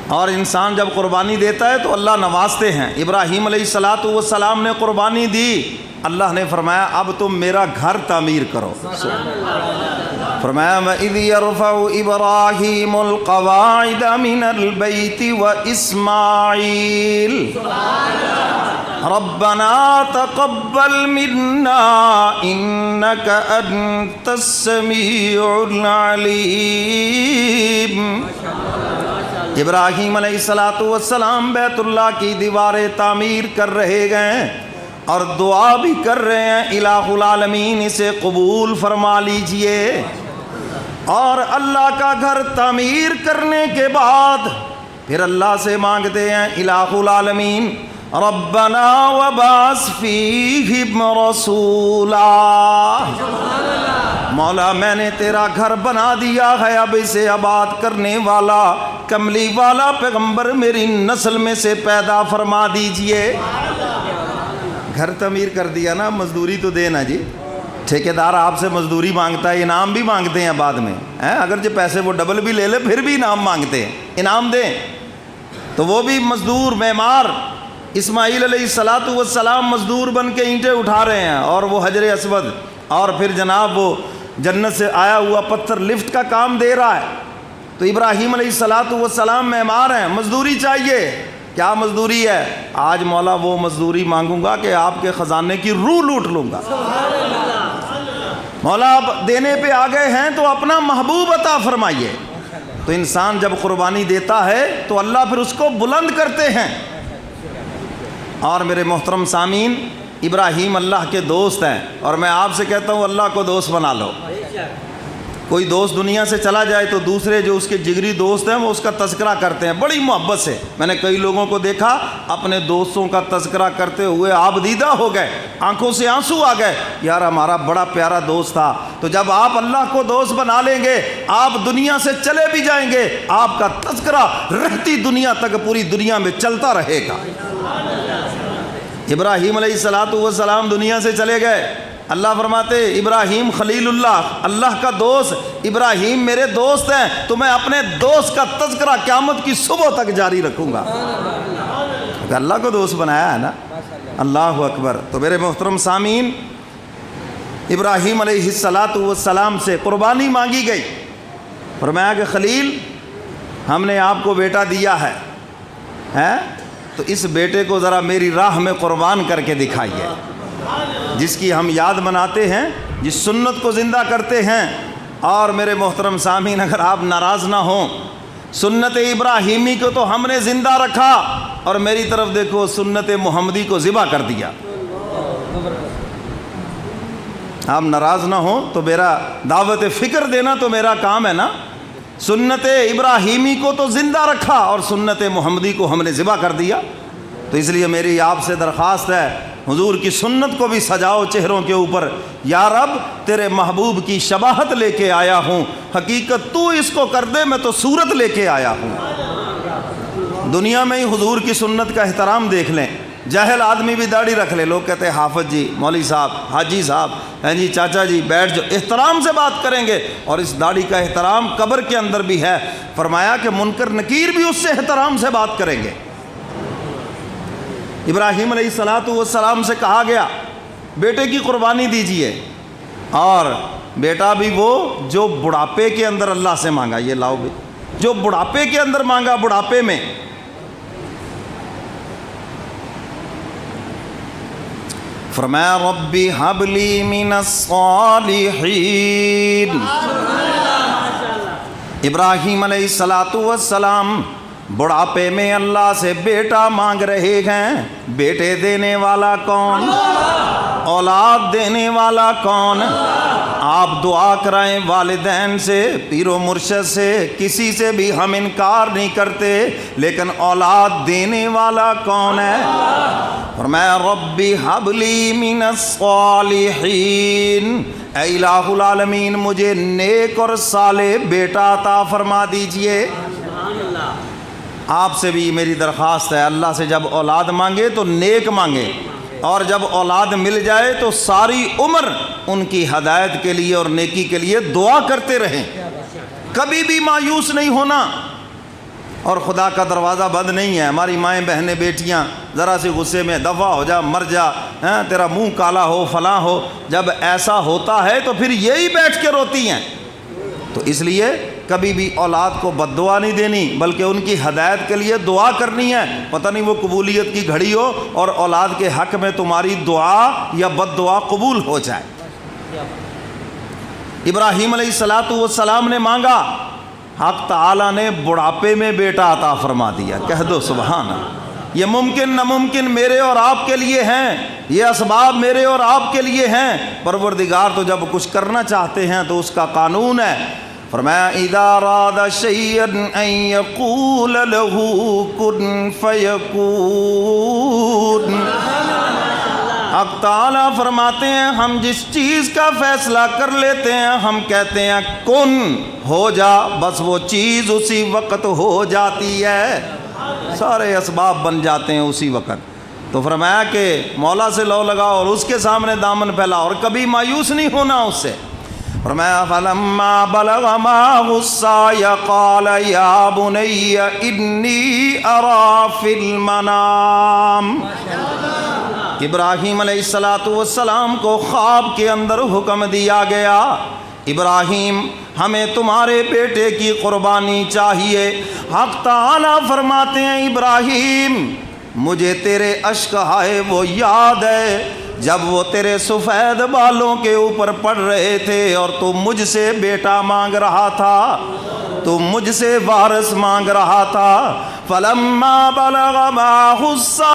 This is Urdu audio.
اور انسان جب قربانی دیتا ہے تو اللہ نوازتے ہیں۔ ابراہیم علیہ السلام نے قربانی دی، اللہ نے فرمایا اب تم میرا گھر تعمیر کرو۔ فرمایا وَإِذْ يَرْفَعُ إِبْرَاهِيمُ الْقَوَاعِدَ مِنَ الْبَيْتِ وَإِسْمَاعِيلُ رَبَّنَا تَقَبَّلْ مِنَّا إِنَّكَ أَنْتَ السَّمِيعُ الْعَلِيمُ۔ ابراہیم علیہ السلام بیت اللہ کی دیواریں تعمیر کر رہے گئے اور دعا بھی کر رہے ہیں الہ العالمین اسے قبول فرما لیجئے۔ اور اللہ کا گھر تعمیر کرنے کے بعد پھر اللہ سے مانگتے ہیں الہ العالمین ربنا وبعث فیہم رسولا، مولا میں نے تیرا گھر بنا دیا ہے، اب اسے آباد کرنے والا کملی والا پیغمبر میری نسل میں سے پیدا فرما دیجئے۔ گھر تعمیر کر دیا نا، مزدوری تو دینا جی۔ ٹھیکیدار آپ سے مزدوری مانگتا ہے، انعام بھی مانگتے ہیں بعد میں، اگرچہ پیسے وہ ڈبل بھی لے لے پھر بھی انعام مانگتے ہیں، انعام دیں۔ تو وہ بھی مزدور معمار اسماعیل علیہ السلام مزدور بن کے اینٹیں اٹھا رہے ہیں، اور وہ حجر اسود اور پھر جناب وہ جنت سے آیا ہوا پتھر لفٹ کا کام دے رہا ہے۔ تو ابراہیم علیہ السلام معمار ہیں، مزدوری چاہیے۔ کیا مزدوری ہے؟ آج مولا وہ مزدوری مانگوں گا کہ آپ کے خزانے کی روح لوٹ لوں گا۔ مولا آپ دینے پہ آ گئے ہیں تو اپنا محبوب عطا فرمائیے۔ تو انسان جب قربانی دیتا ہے تو اللہ پھر اس کو بلند کرتے ہیں۔ اور میرے محترم سامعین، ابراہیم اللہ کے دوست ہیں، اور میں آپ سے کہتا ہوں اللہ کو دوست بنا لو۔ کوئی دوست دنیا سے چلا جائے تو دوسرے جو اس کے جگری دوست ہیں وہ اس کا تذکرہ کرتے ہیں بڑی محبت سے۔ میں نے کئی لوگوں کو دیکھا اپنے دوستوں کا تذکرہ کرتے ہوئے آپ دیدہ ہو گئے، آنکھوں سے آنسو آ گئے، یار ہمارا بڑا پیارا دوست تھا۔ تو جب آپ اللہ کو دوست بنا لیں گے، آپ دنیا سے چلے بھی جائیں گے، آپ کا تذکرہ رہتی دنیا تک پوری دنیا میں چلتا رہے گا۔ ابراہیم علیہ السلام دنیا سے چلے گئے، اللہ فرماتے ابراہیم خلیل اللہ، اللہ کا دوست، ابراہیم میرے دوست ہیں، تو میں اپنے دوست کا تذکرہ قیامت کی صبح تک جاری رکھوں گا۔ اللہ کو دوست بنایا ہے نا، اللہ اکبر۔ تو میرے محترم سامعین، ابراہیم علیہ السلام سے قربانی مانگی گئی، فرمایا کہ خلیل ہم نے آپ کو بیٹا دیا ہے، تو اس بیٹے کو ذرا میری راہ میں قربان کر کے دکھائیے، جس کی ہم یاد مناتے ہیں، جس سنت کو زندہ کرتے ہیں۔ اور میرے محترم سامعین، اگر آپ ناراض نہ ہوں، سنت ابراہیمی کو تو ہم نے زندہ رکھا، اور میری طرف دیکھو سنت محمدی کو ذبح کر دیا۔ آپ ناراض نہ ہوں تو میرا دعوت فکر دینا تو میرا کام ہے نا۔ سنت ابراہیمی کو تو زندہ رکھا اور سنت محمدی کو ہم نے ذبح کر دیا۔ تو اس لیے میری آپ سے درخواست ہے، حضور کی سنت کو بھی سجاؤ چہروں کے اوپر۔ یا رب تیرے محبوب کی شباہت لے کے آیا ہوں، حقیقت تو اس کو کر دے، میں تو صورت لے کے آیا ہوں۔ دنیا میں ہی حضور کی سنت کا احترام دیکھ لیں، جاہل آدمی بھی داڑھی رکھ لے، لوگ کہتے ہیں حافظ جی، مولوی صاحب، حاجی صاحب، ہیں جی چاچا جی، بیٹھ جو، احترام سے بات کریں گے۔ اور اس داڑھی کا احترام قبر کے اندر بھی ہے، فرمایا کہ منکر نکیر بھی اس سے احترام سے بات کریں گے۔ ابراہیم علیہ السلام سے کہا گیا بیٹے کی قربانی دیجئے، اور بیٹا بھی وہ جو بڑھاپے کے اندر اللہ سے مانگا، یہ لاؤ بھی، جو بڑھاپے کے اندر مانگا، بڑھاپے میں۔ فرمایا ربی ہب لی من الصالحین۔ ابراہیم علیہ السلام بڑھاپے میں اللہ سے بیٹا مانگ رہے ہیں۔ بیٹے دینے والا کون؟ اولاد دینے والا کون؟ آپ دعا کرائیں والدین سے، پیر و مرشد سے، کسی سے بھی ہم انکار نہیں کرتے، لیکن اولاد دینے والا کون ہے؟ فرمایا ربی حب لی من الصالحین، اے الہ العالمین مجھے نیک اور صالح بیٹا عطا فرما دیجئے۔ آپ سے بھی میری درخواست ہے، اللہ سے جب اولاد مانگے تو نیک مانگے، اور جب اولاد مل جائے تو ساری عمر ان کی ہدایت کے لیے اور نیکی کے لیے دعا کرتے رہیں، کبھی بھی مایوس نہیں ہونا۔ اور خدا کا دروازہ بند نہیں ہے. ہماری مائیں بہنیں بیٹیاں ذرا سی غصے میں دفع ہو جا، مر جا، تیرا منہ کالا ہو، فلاں ہو. جب ایسا ہوتا ہے تو پھر یہی بیٹھ کے روتی ہیں. تو اس لیے کبھی بھی اولاد کو بد دعا نہیں دینی، بلکہ ان کی ہدایت کے لیے دعا کرنی ہے. پتہ نہیں وہ قبولیت کی گھڑی ہو اور اولاد کے حق میں تمہاری دعا یا بد دعا قبول ہو جائے. ابراہیم علیہ السلام نے مانگا، حق تعالیٰ نے بڑھاپے میں بیٹا عطا فرما دیا. کہہ دو سبحان اللہ. یہ ممکن ناممکن میرے اور آپ کے لیے ہیں، یہ اسباب میرے اور آپ کے لیے ہیں. پروردگار تو جب کچھ کرنا چاہتے ہیں تو اس کا قانون ہے. فرمایا اذا اراد شیئا ان یقول له کن فیکون. حق تعالیٰ فرماتے ہیں ہم جس چیز کا فیصلہ کر لیتے ہیں ہم کہتے ہیں کن، ہو جا، بس وہ چیز اسی وقت ہو جاتی ہے. سارے اسباب بن جاتے ہیں اسی وقت. تو فرمایا کہ مولا سے لو لگاؤ اور اس کے سامنے دامن پھیلاؤ اور کبھی مایوس نہیں ہونا اس سے. فرمایا فلما بلغ معه السعي قال يا بني إني أرى في المنام. ابراہیم علیہ السلام کو خواب کے اندر حکم دیا گیا، ابراہیم ہمیں تمہارے بیٹے کی قربانی چاہیے. حق تعالیٰ فرماتے ہیں ابراہیم مجھے تیرے اشک آئے وہ یاد ہے جب وہ تیرے سفید بالوں کے اوپر پڑ رہے تھے اور تو مجھ سے بیٹا مانگ رہا تھا، تو مجھ سے وارث مانگ رہا تھا. فلما بلغ معه السعي